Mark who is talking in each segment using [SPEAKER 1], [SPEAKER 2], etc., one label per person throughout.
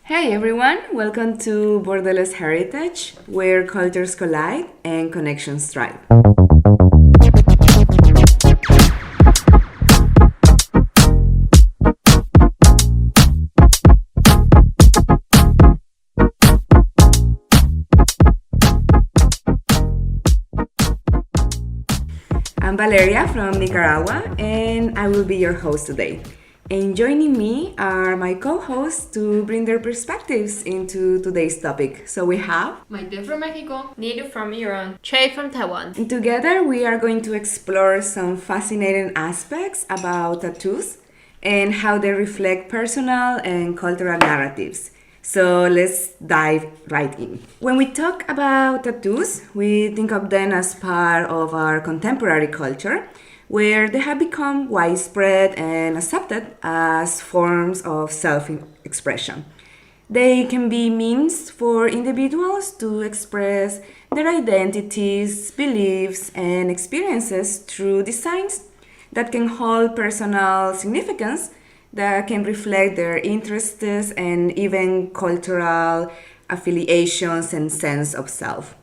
[SPEAKER 1] Hey everyone, welcome to Borderless Heritage, where cultures collide and connections thrive. I'm Valeria from Nicaragua, and I will be your host today. And joining me are my co-hosts to bring their perspectives into today's topic. So we have
[SPEAKER 2] Maite from Mexico.
[SPEAKER 3] Nidu from Iran. Che from Taiwan.
[SPEAKER 1] And together we are going to explore some fascinating aspects about tattoos and how they reflect personal and cultural narratives. So let's dive right in. When we talk about tattoos, we think of them as part of our contemporary culture, where they have become widespread and accepted as forms of self-expression. They can be means for individuals to express their identities, beliefs, and experiences through designs that can hold personal significance, that can reflect their interests and even cultural affiliations and sense of self.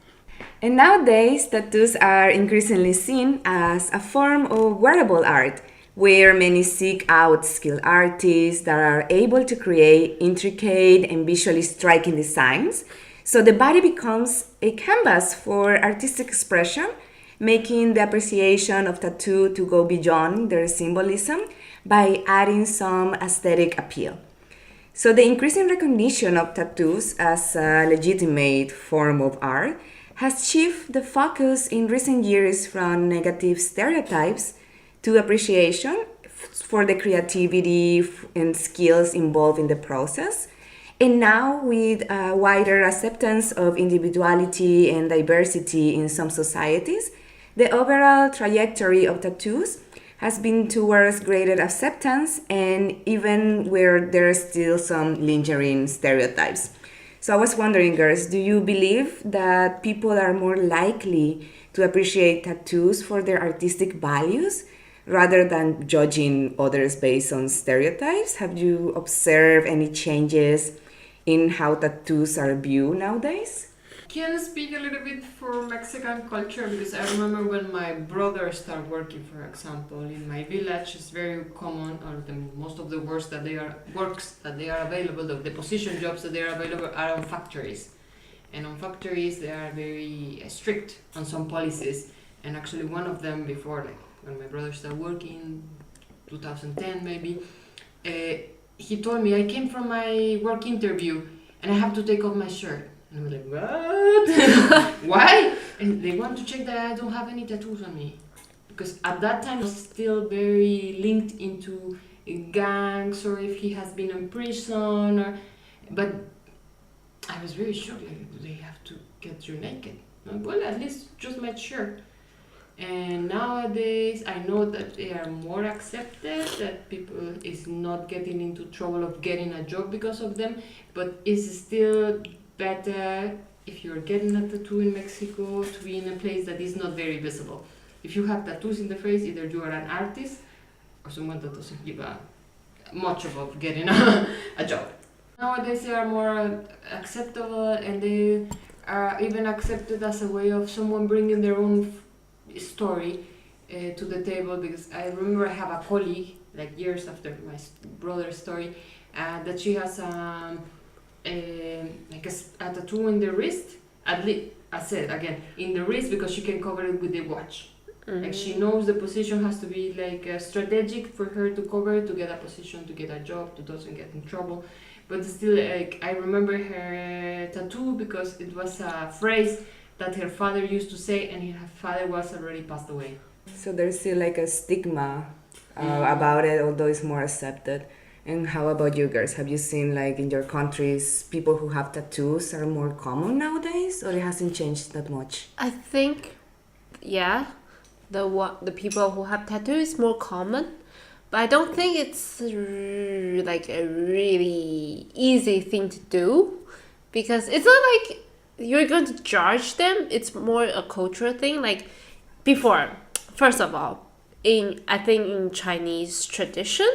[SPEAKER 1] And nowadays, tattoos are increasingly seen as a form of wearable art, where many seek out skilled artists that are able to create intricate and visually striking designs. So the body becomes a canvas for artistic expression, making the appreciation of tattoo to go beyond their symbolism by adding some aesthetic appeal. So the increasing recognition of tattoos as a legitimate form of art has shifted the focus in recent years from negative stereotypes to appreciation for the creativity and skills involved in the process. And now, with a wider acceptance of individuality and diversity in some societies, the overall trajectory of tattoos has been towards greater acceptance, and even where there are still some lingering stereotypes. So I was wondering, girls, do you believe that people are more likely to appreciate tattoos for their artistic values rather than judging others based on stereotypes? Have you observed any changes in how tattoos are viewed nowadays?
[SPEAKER 2] Can I speak a little bit for Mexican culture because I remember when my brother started working, for example, in my village. It's very common, or most of the works that they are available, the position jobs that they are available are on factories, and on factories they are very strict on some policies. And actually, one of them before, like when my brother started working, 2010 maybe, he told me I came from my work interview and I have to take off my shirt. And I'm like, what? Why? And they want to check that I don't have any tattoos on me. Because at that time, I was still very linked into gangs, or if he has been in prison. But I was very shocked, like, do they have to get you naked? Well, at least just my shirt. And nowadays, I know that they are more accepted, that people is not getting into trouble of getting a job because of them, but it's still better if you're getting a tattoo in Mexico to be in a place that is not very visible. If you have tattoos in the face, either you are an artist or someone that doesn't give a much about getting a job. Nowadays they are more acceptable, and they are even accepted as a way of someone bringing their own story to the table. Because I remember I have a colleague, like years after my brother's story, that she has like a tattoo in the wrist. At least, I said again, in the wrist, because she can cover it with the watch. Mm-hmm. Like she knows the position has to be like strategic for her to cover it, to get a position, to get a job, to doesn't get in trouble. But still, like, I remember her tattoo because it was a phrase that her father used to say, and her father was already passed away.
[SPEAKER 1] So there's still like a stigma about it, although it's more accepted. And how about you girls? Have you seen, like, in your countries, people who have tattoos are more common nowadays, or it hasn't changed that much?
[SPEAKER 3] I think, yeah, the people who have tattoos is more common, but I don't think it's like a really easy thing to do, because it's not like you're going to judge them. It's more a cultural thing. Like before, first of all, I think in Chinese tradition,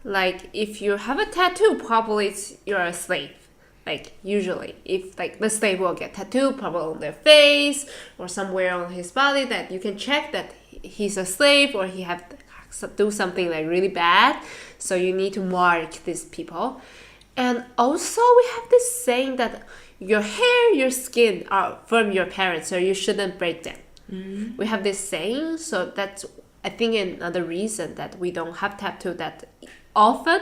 [SPEAKER 3] like if you have a tattoo, probably you're a slave. Like usually, if like the slave will get tattooed, probably on their face or somewhere on his body, that you can check that he's a slave or he have to do something like really bad. So you need to mark these people. And also we have this saying that your hair, your skin are from your parents, so you shouldn't break them. We have this saying, so that's I think another reason that we don't have tattoo that often.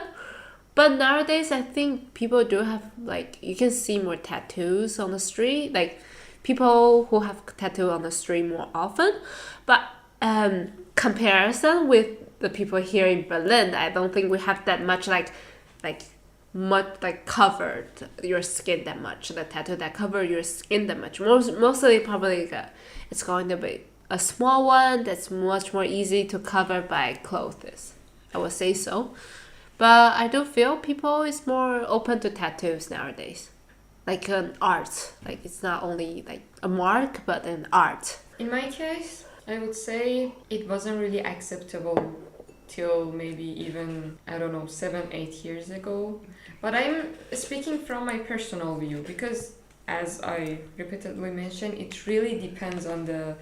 [SPEAKER 3] But nowadays, I think people do have, like, you can see more tattoos on the street. Like, people who have tattoo on the street more often. But comparison with the people here in Berlin, I don't think we have that much, covered your skin that much. The tattoo that cover your skin that much. Mostly probably it's going to be a small one that's much more easy to cover by clothes. I would say so. But I do feel people is more open to tattoos nowadays. Like an art. Like it's not only like a mark, but an art.
[SPEAKER 2] In my case, I would say it wasn't really acceptable till maybe even, I don't know, 7-8 years ago. But I'm speaking from my personal view because, as I repeatedly mentioned, it really depends on the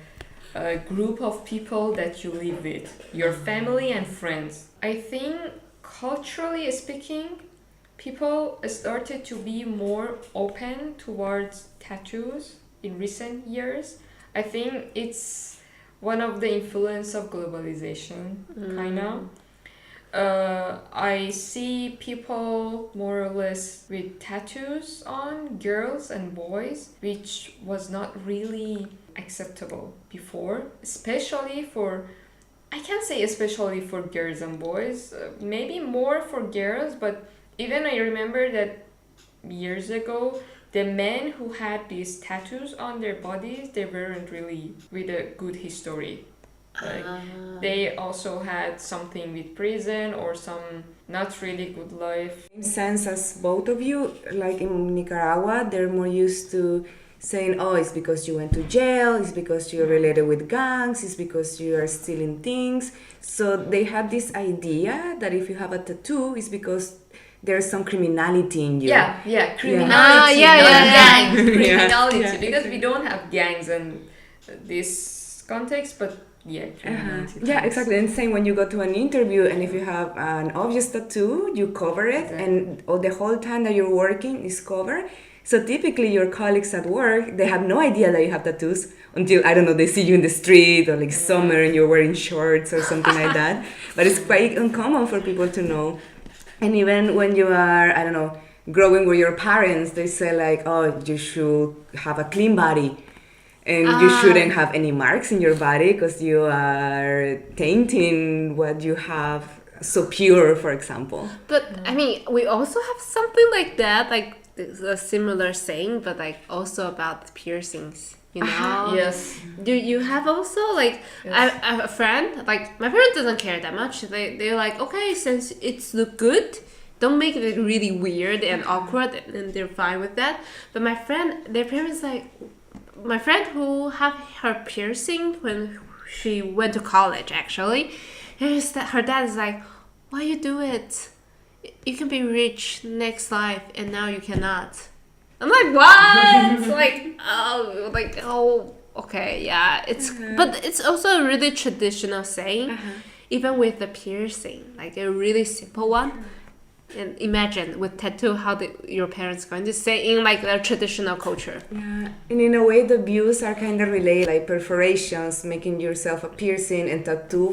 [SPEAKER 2] group of people that you live with, your family and friends. I think culturally speaking, people started to be more open towards tattoos in recent years. I think it's one of the influence of globalization, kind of. I see people more or less with tattoos on, girls and boys, which was not really acceptable before, especially for, I can't say especially for girls and boys, maybe more for girls, but even I remember that years ago, the men who had these tattoos on their bodies, they weren't really with a good history. Like, they also had something with prison or some not really good life.
[SPEAKER 1] Same sense as both of you, like in Nicaragua, they're more used to saying, oh, it's because you went to jail, it's because you're related with gangs, it's because you are stealing things. So they had this idea that if you have a tattoo, it's because there's some criminality in you.
[SPEAKER 2] Yeah, criminality, gangs, criminality,
[SPEAKER 1] Yeah,
[SPEAKER 2] because we don't have gangs in this context, but yeah, criminality.
[SPEAKER 1] Yeah, exactly. And same when you go to an interview, and if you have an obvious tattoo, you cover it, and the whole time that you're working is covered. So typically your colleagues at work, they have no idea that you have tattoos until, I don't know, they see you in the street or like summer and you're wearing shorts or something like that. But it's quite uncommon for people to know. And even when you are, I don't know, growing with your parents, they say like, oh, you should have a clean body. And you shouldn't have any marks in your body because you are tainting what you have so pure, for example.
[SPEAKER 3] But I mean, we also have something like that, like a similar saying, but like also about piercings, you know?
[SPEAKER 2] Yes.
[SPEAKER 3] Do you have also like I have a friend, like my parents doesn't care that much. They're like, okay, since it's look good, don't make it really weird and awkward, and they're fine with that. But my friend, their parents like, my friend who have her piercing when she went to college actually, her dad is like, why you do it? You can be rich next life and now you cannot. I'm like, what? Okay, yeah. It's but it's also a really traditional saying, even with the piercing, like a really simple one. And imagine with tattoo how your parents going to say in like their traditional culture.
[SPEAKER 1] Yeah, and in a way the views are kind of related, like perforations, making yourself a piercing, and tattoo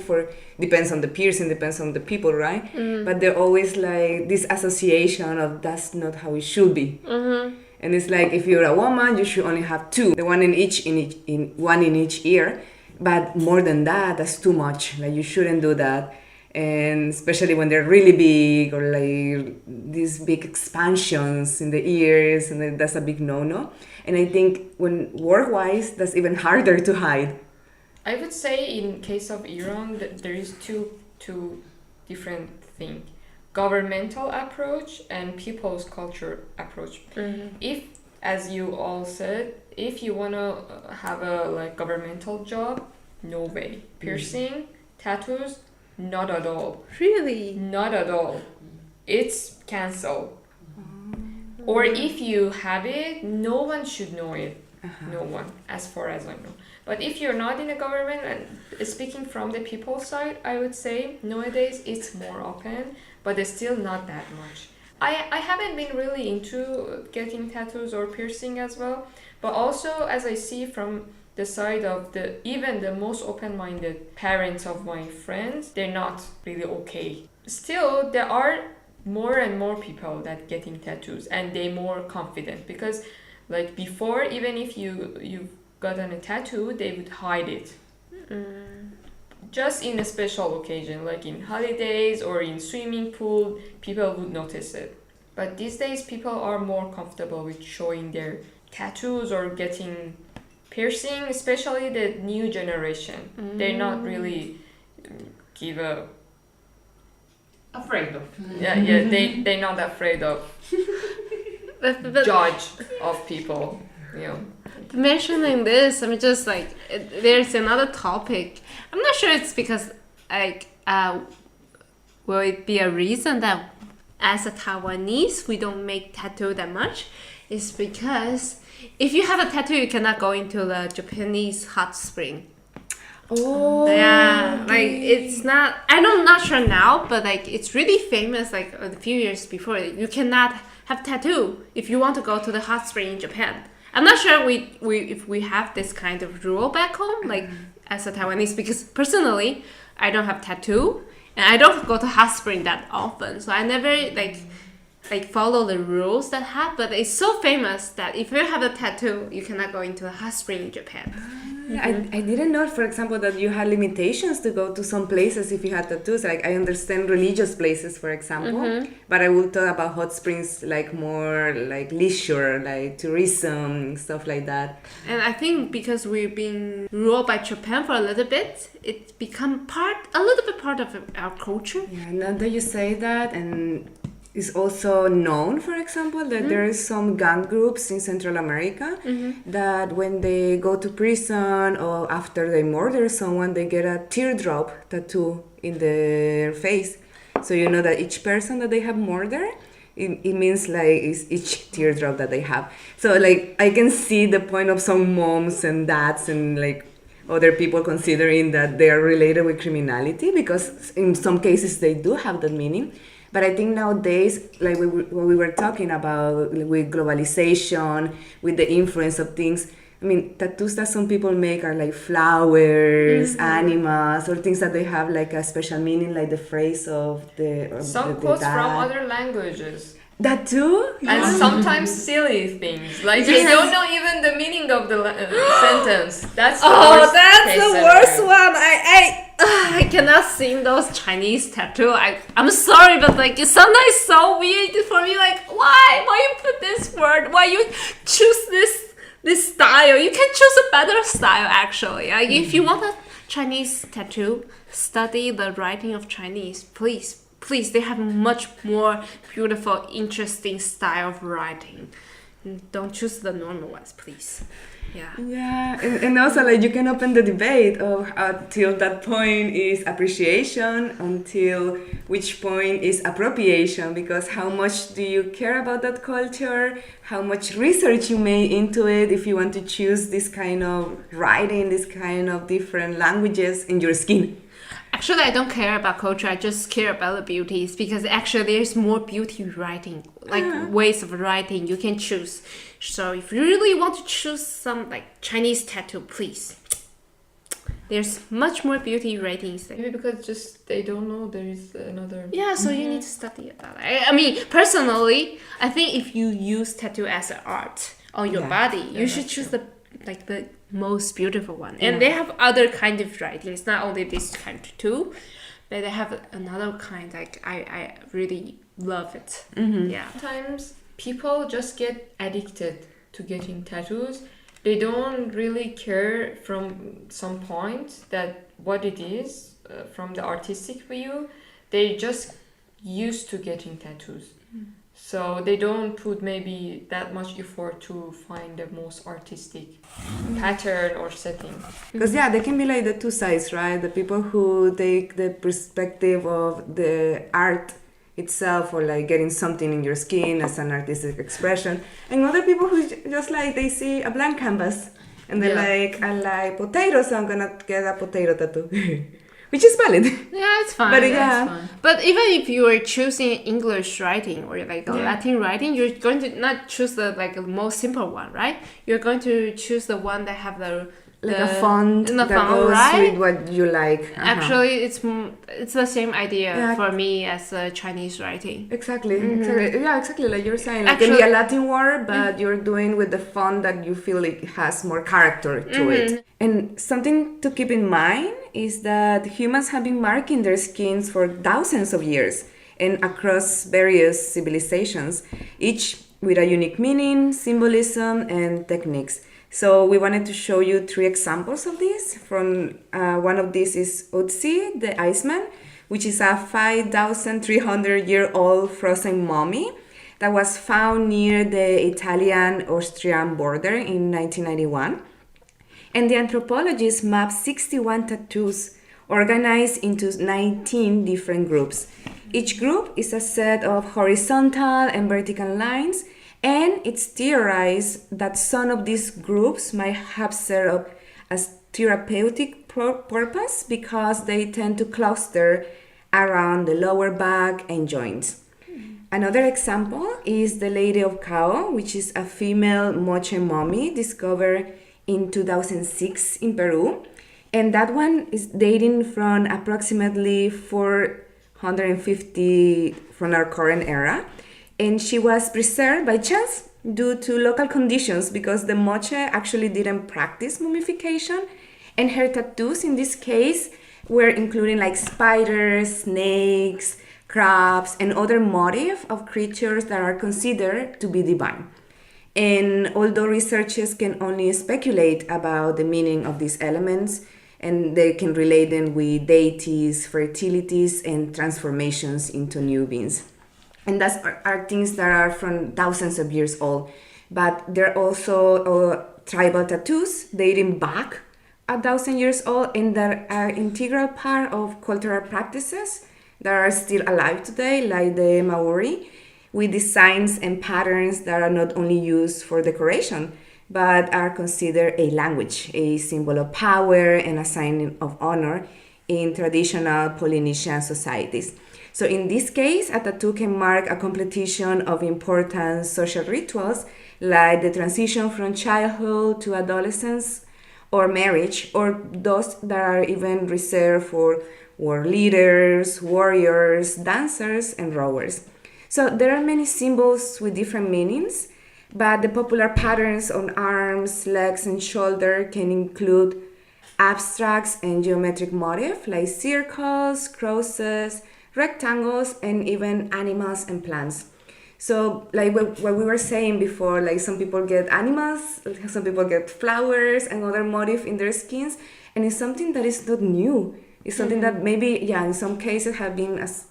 [SPEAKER 1] depends on the piercing, depends on the people, right? But they're always like this association of that's not how it should be. And it's like if you're a woman, you should only have two, the one in each ear. But more than that, that's too much. Like you shouldn't do that. And especially when they're really big or like these big expansions in the ears, and then that's a big no-no. And I think when work-wise, that's even harder to hide.
[SPEAKER 2] I would say in case of Iran, that there is two different things: governmental approach and people's culture approach. If, as you all said, if you wanna have a like governmental job, no way. Piercing, tattoos,
[SPEAKER 4] Not at all.
[SPEAKER 3] Really?
[SPEAKER 4] Not at all. It's cancelled. Or if you have it, no one should know it. No one, as far as I know. But if you're not in a government, and speaking from the people's side, I would say nowadays it's more open, but it's still not that much. I haven't been really into getting tattoos or piercing as well, but also as I see from the side of even the most open-minded parents of my friends, they're not really okay. Still, there are more and more people that getting tattoos, and they're more confident, because like before, even if you've gotten a tattoo, they would hide it. Just in a special occasion, like in holidays or in swimming pool, people would notice it. But these days, people are more comfortable with showing their tattoos or getting piercing, especially the new generation. They're not really give a
[SPEAKER 2] Afraid of.
[SPEAKER 4] they're not afraid of
[SPEAKER 3] But
[SPEAKER 4] judge of people.
[SPEAKER 3] mentioning this, I'm just like, there's another topic. I'm not sure it's because, like, will it be a reason that as a Taiwanese, we don't make tattoo that much? It's because if you have a tattoo, you cannot go into the Japanese hot spring.
[SPEAKER 1] Oh.
[SPEAKER 3] Yeah, like it's not, I'm not sure now, but like it's really famous like a few years before. You cannot have tattoo if you want to go to the hot spring in Japan. I'm not sure if we have this kind of rule back home, like as a Taiwanese, because personally, I don't have tattoo and I don't go to hot spring that often. So I never like follow the rules that have, but it's so famous that if you have a tattoo, you cannot go into a hot spring in Japan.
[SPEAKER 1] I didn't know, for example, that you had limitations to go to some places if you had tattoos. Like, I understand religious places, for example, but I will talk about hot springs like more like leisure, like tourism, stuff like that.
[SPEAKER 3] And I think because we've been ruled by Japan for a little bit, it's become a little bit part of our culture.
[SPEAKER 1] Yeah, now that you say that, and it's also known, for example, that there is some gang groups in Central America that when they go to prison or after they murder someone, they get a teardrop tattoo in their face. So you know that each person that they have murdered, it means like it's each teardrop that they have. So like I can see the point of some moms and dads and like other people considering that they are related with criminality, because in some cases they do have that meaning. But I think nowadays, like what we were talking about with globalization, with the influence of things, I mean, tattoos that some people make are like flowers, animals, or things that they have like a special meaning, like the phrase of
[SPEAKER 4] Some
[SPEAKER 1] the
[SPEAKER 4] quotes
[SPEAKER 1] dad.
[SPEAKER 4] from other languages.
[SPEAKER 1] That too?
[SPEAKER 4] And sometimes silly things. Like they don't know even the meaning of the sentence. That's the worst
[SPEAKER 3] that's
[SPEAKER 4] case
[SPEAKER 3] the worst
[SPEAKER 4] scenario.
[SPEAKER 3] one. I cannot sing those Chinese tattoo. I'm sorry, but like it's sometimes so weird for me. Like why you put this word? Why you choose this style? You can choose a better style actually. Like if you want a Chinese tattoo, study the writing of Chinese, please. Please, they have much more beautiful, interesting style of writing. Don't choose the normal ones, please. Yeah.
[SPEAKER 1] Yeah, and also like you can open the debate of until that point is appreciation, until which point is appropriation, because how much do you care about that culture, how much research you made into it if you want to choose this kind of writing, this kind of different languages in your skin.
[SPEAKER 3] Actually, I don't care about culture. I just care about the beauties, because actually there's more beauty writing, like ways of writing you can choose. So if you really want to choose some like Chinese tattoo, please. There's much more beauty writings there.
[SPEAKER 4] Maybe because just they don't know there is another.
[SPEAKER 3] Yeah, so you need to study about it. I mean, personally, I think if you use tattoo as an art on your body, you should choose the most beautiful one. And they have other kind of writings, not only this kind too, but they have another kind. Like I really love it. Yeah.
[SPEAKER 4] Sometimes people just get addicted to getting tattoos. They don't really care from some point that what it is from the artistic view. They just used to getting tattoos. So they don't put maybe that much effort to find the most artistic pattern or setting.
[SPEAKER 1] Because yeah, they can be like the two sides, right? The people who take the perspective of the art itself, or like getting something in your skin as an artistic expression, and other people who just like they see a blank canvas and they're like, I like potatoes, so I'm gonna get a potato tattoo, which is valid.
[SPEAKER 3] Yeah, it's fine.
[SPEAKER 1] But
[SPEAKER 2] That's
[SPEAKER 1] yeah,
[SPEAKER 2] fine.
[SPEAKER 3] But even if you are choosing English writing or like a Latin writing, you're going to not choose the like most simple one, right? You're going to choose the one that have the
[SPEAKER 1] like a font
[SPEAKER 3] the
[SPEAKER 1] that
[SPEAKER 3] font,
[SPEAKER 1] goes
[SPEAKER 3] right?
[SPEAKER 1] with what you like.
[SPEAKER 3] Actually, it's the same idea
[SPEAKER 1] Yeah.
[SPEAKER 3] for me as Chinese writing.
[SPEAKER 1] Exactly, exactly. Yeah, exactly. Like you're saying, like it can be a Latin word, but you're doing with the font that you feel it has more character to it. And something to keep in mind is that humans have been marking their skins for thousands of years and across various civilizations, each with a unique meaning, symbolism, and techniques. So we wanted to show you 3 examples of this. From one of these is Otzi, the Iceman, which is a 5,300-year-old frozen mummy that was found near the Italian-Austrian border in 1991. And the anthropologists mapped 61 tattoos organized into 19 different groups. Each group is a set of horizontal and vertical lines, and it's theorized that some of these groups might have served as therapeutic purpose because they tend to cluster around the lower back and joints. Another example is the Lady of Cao, which is a female Moche mummy discovered in 2006 in Peru. And that one is dating from approximately 450 from our current era. And she was preserved by chance due to local conditions because the Moche actually didn't practice mummification. And her tattoos in this case were including like spiders, snakes, crabs, and other motifs of creatures that are considered to be divine. And although researchers can only speculate about the meaning of these elements, and they can relate them with deities, fertilities, and transformations into new beings. And that's are things that are from thousands of years old. But there are also tribal tattoos dating back 1,000 years old, and that are integral part of cultural practices that are still alive today, like the Maori, with designs and patterns that are not only used for decoration, but are considered a language, a symbol of power, and a sign of honor in traditional Polynesian societies. So in this case, a tattoo can mark a completion of important social rituals like the transition from childhood to adolescence or marriage, or those that are even reserved for war leaders, warriors, dancers, and rowers. So there are many symbols with different meanings, but the popular patterns on arms, legs, and shoulder can include abstracts and geometric motifs like circles, crosses, rectangles, and even animals and plants. So like what we were saying before, like some people get animals, some people get flowers and other motifs in their skins, and it's something that is not new. It's something that maybe, yeah, in some cases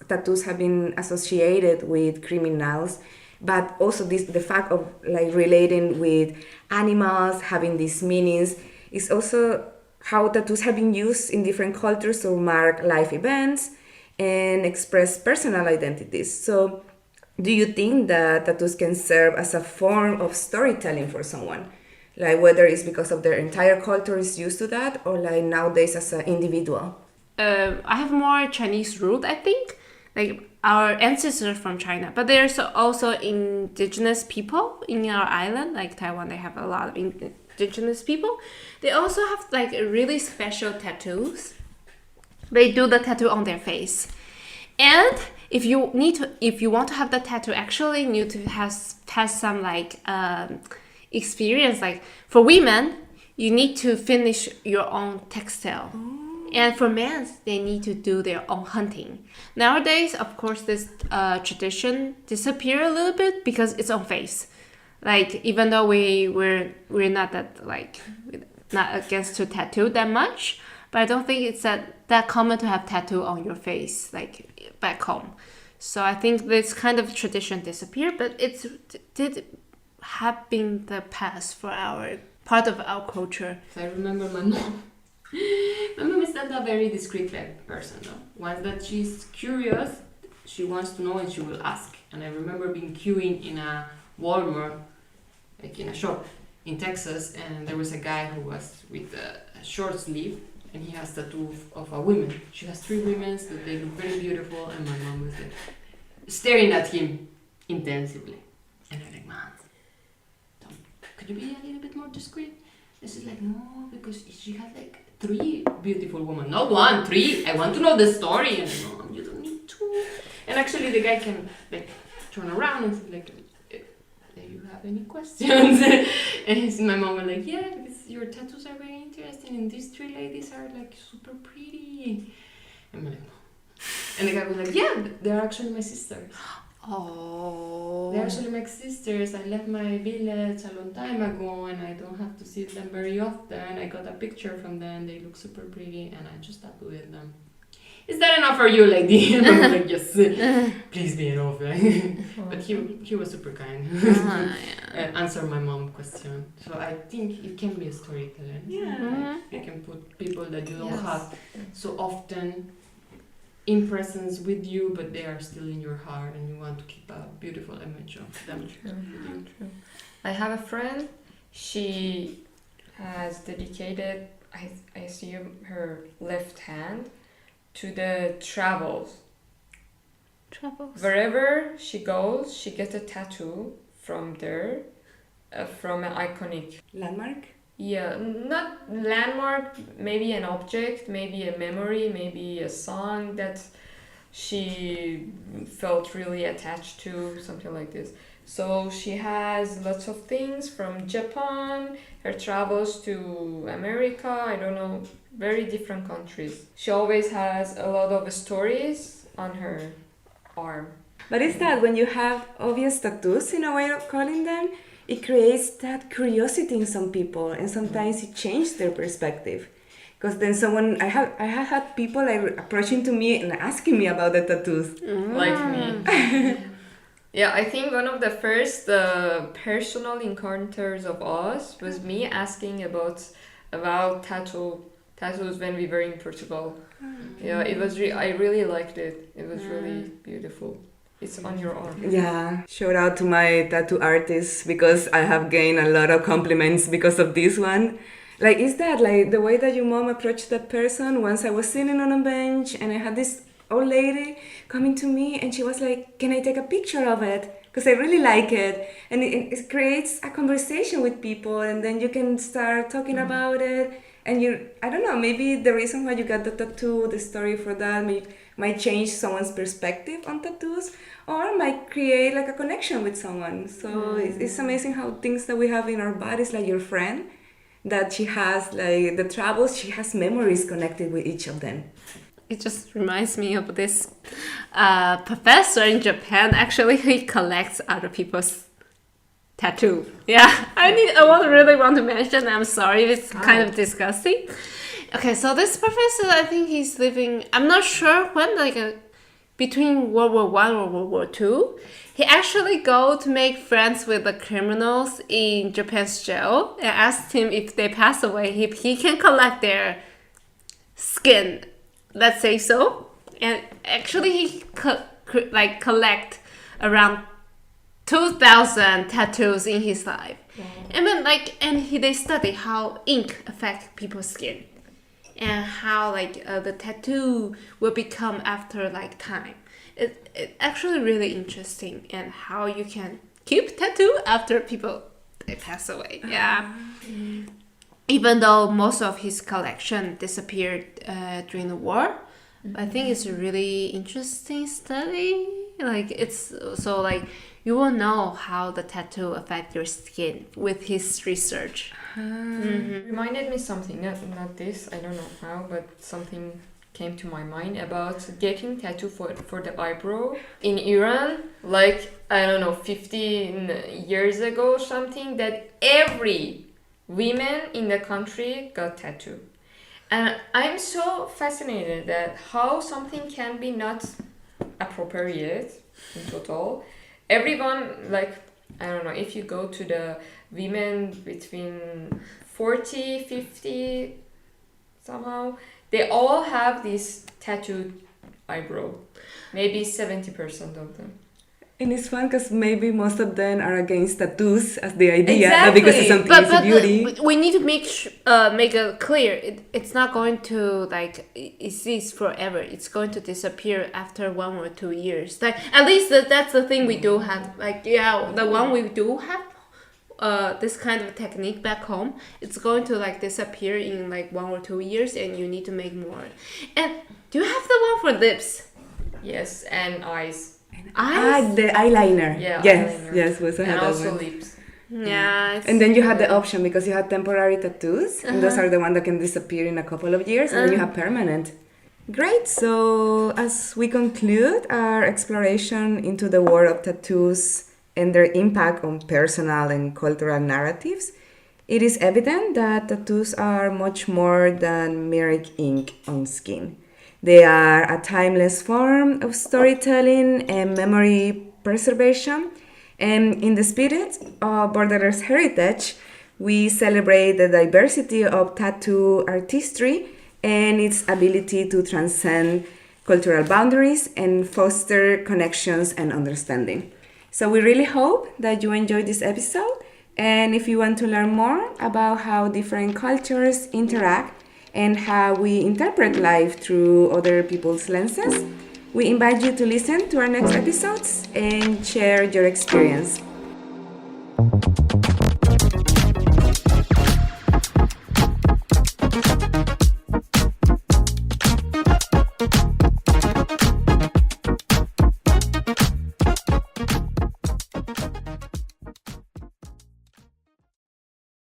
[SPEAKER 1] tattoos have been associated with criminals, but also the fact of like relating with animals, having these meanings, is also how tattoos have been used in different cultures to mark life events and express personal identities. So do you think that tattoos can serve as a form of storytelling for someone? Like whether it's because of their entire culture is used to that, or like nowadays as an individual?
[SPEAKER 3] I have more Chinese root, I think. Like our ancestors from China, but there's also indigenous people in our island, like Taiwan. They have a lot of indigenous people. They also have like really special tattoos. They do the tattoo on their face, and if you want to have the tattoo, actually need to have some like experience. Like for women, you need to finish your own textile. And for men, they need to do their own hunting. Nowadays, of course, this tradition disappear a little bit because it's on face. Like even though we're not that like not against to tattoo that much, but I don't think it's that common to have tattoo on your face like back home. So I think this kind of tradition disappeared, but it did have been the past for our part of our culture.
[SPEAKER 2] So I remember my mom. My mom is not a very discreet person, no. Once that she's curious, she wants to know and she will ask. And I remember being queuing in a Walmart, like in a shop in Texas, and there was a guy who was with a short sleeve, and he has tattoo of a woman. She has 3 women, so they look very beautiful, and my mom was like staring at him intensively. And I'm like, Mom, could you be a little bit more discreet? And she's like, no, because she has like 3 beautiful women. Not 1, 3. I want to know the story. And I'm like, Mom, you don't need to. And actually the guy can like turn around and say like, do you have any questions? And my mom was like, yeah, because your tattoos are very interesting and these 3 ladies are like super pretty. And I'm like, and the guy was like, yeah, they're actually my sisters.
[SPEAKER 3] Oh.
[SPEAKER 2] They're actually my sisters. I left my village a long time ago and I don't have to see them very often. I got a picture from them. They look super pretty and I just tattooed them. Is that enough for you, lady? And I was like, yes, please be enough. But he was super kind. Answer my mom's question. So I think it can be a storyteller.
[SPEAKER 1] Yeah.
[SPEAKER 2] Like, you can put people that you don't have so often in presence with you, but they are still in your heart and you want to keep a beautiful image of them.
[SPEAKER 4] True. I have a friend, she has dedicated, I assume, her left hand to the travels. Wherever she goes, she gets a tattoo from there, from an iconic
[SPEAKER 1] Landmark?
[SPEAKER 4] Yeah, not landmark, maybe an object, maybe a memory, maybe a song that she felt really attached to, something like this. So she has lots of things from Japan, her travels to America, I don't know, very different countries. She always has a lot of stories on her arm.
[SPEAKER 1] But it's that when you have obvious tattoos, in a way of calling them, it creates that curiosity in some people, and sometimes it changes their perspective. Because then I have had people like approaching to me and asking me about the tattoos.
[SPEAKER 4] Like me. Yeah, I think one of the first personal encounters of us was me asking about tattoos when we were in Portugal. Yeah, it was. I really liked it. It was really beautiful. It's on your arm.
[SPEAKER 1] Yeah, shout out to my tattoo artist because I have gained a lot of compliments because of this one. Like, is that like the way that your mom approached that person? Once I was sitting on a bench and I had this old lady coming to me and she was like, can I take a picture of it? Because I really like it. And it creates a conversation with people and then you can start talking about it. And I don't know, maybe the reason why you got the tattoo, the story for that might change someone's perspective on tattoos or might create like a connection with someone. So it's amazing how things that we have in our bodies, like your friend, that she has like the travels, she has memories connected with each of them.
[SPEAKER 3] It just reminds me of this professor in Japan. Actually, he collects other people's tattoo. Yeah, I really want to mention. I'm sorry, it's kind of disgusting. Okay, so this professor, I think he's living. I'm not sure when, between World War I or World War II. He actually go to make friends with the criminals in Japan's jail and asked him if they pass away, if he can collect their skin. Let's say so. And actually, he collect around 2,000 tattoos in his life.
[SPEAKER 4] Wow.
[SPEAKER 3] And then they study how ink affect people's skin and how the tattoo will become after time. It actually really interesting, and how you can keep tattoo after they pass away. Yeah. Even though most of his collection disappeared during the war, I think it's a really interesting study. You will know how the tattoo affect your skin with his research.
[SPEAKER 4] Reminded me something, not this, I don't know how, but something came to my mind about getting tattoo for the eyebrow. In Iran, 15 years ago or something, that every women in the country got tattoo. And I'm so fascinated that how something can be not appropriate in total. Everyone, like, I don't know, if you go to the women between 40, 50, somehow, they all have this tattooed eyebrow. Maybe 70% of them.
[SPEAKER 1] And it's fun because maybe most of them are against tattoos as the idea,
[SPEAKER 4] Exactly.
[SPEAKER 1] not because it's something
[SPEAKER 3] But
[SPEAKER 1] easy beauty.
[SPEAKER 3] we need to make it clear. It's not going to like exist forever. It's going to disappear after 1 or 2 years. Like at least that's the thing we do have. Like yeah, the one we do have. This kind of technique back home, it's going to like disappear in like 1 or 2 years, and you need to make more. And do you have the one for lips?
[SPEAKER 4] Yes, and eyes.
[SPEAKER 3] Eyes?
[SPEAKER 1] The eyeliner.
[SPEAKER 4] Yeah,
[SPEAKER 1] Yes,
[SPEAKER 4] eyeliner.
[SPEAKER 1] yes, we also
[SPEAKER 4] And
[SPEAKER 1] had that
[SPEAKER 4] also
[SPEAKER 1] one.
[SPEAKER 4] lips.
[SPEAKER 3] Yeah. It's,
[SPEAKER 1] And then you had the option because you had temporary tattoos, and those
[SPEAKER 3] Uh-huh.
[SPEAKER 1] are the ones that can disappear in a couple of years, and then you have permanent. Great. So as we conclude our exploration into the world of tattoos and their impact on personal and cultural narratives, it is evident that tattoos are much more than mere ink on skin. They are a timeless form of storytelling and memory preservation. And in the spirit of Borderless Heritage, we celebrate the diversity of tattoo artistry and its ability to transcend cultural boundaries and foster connections and understanding. So we really hope that you enjoyed this episode. And if you want to learn more about how different cultures interact and how we interpret life through other people's lenses, we invite you to listen to our next episodes and share your experience.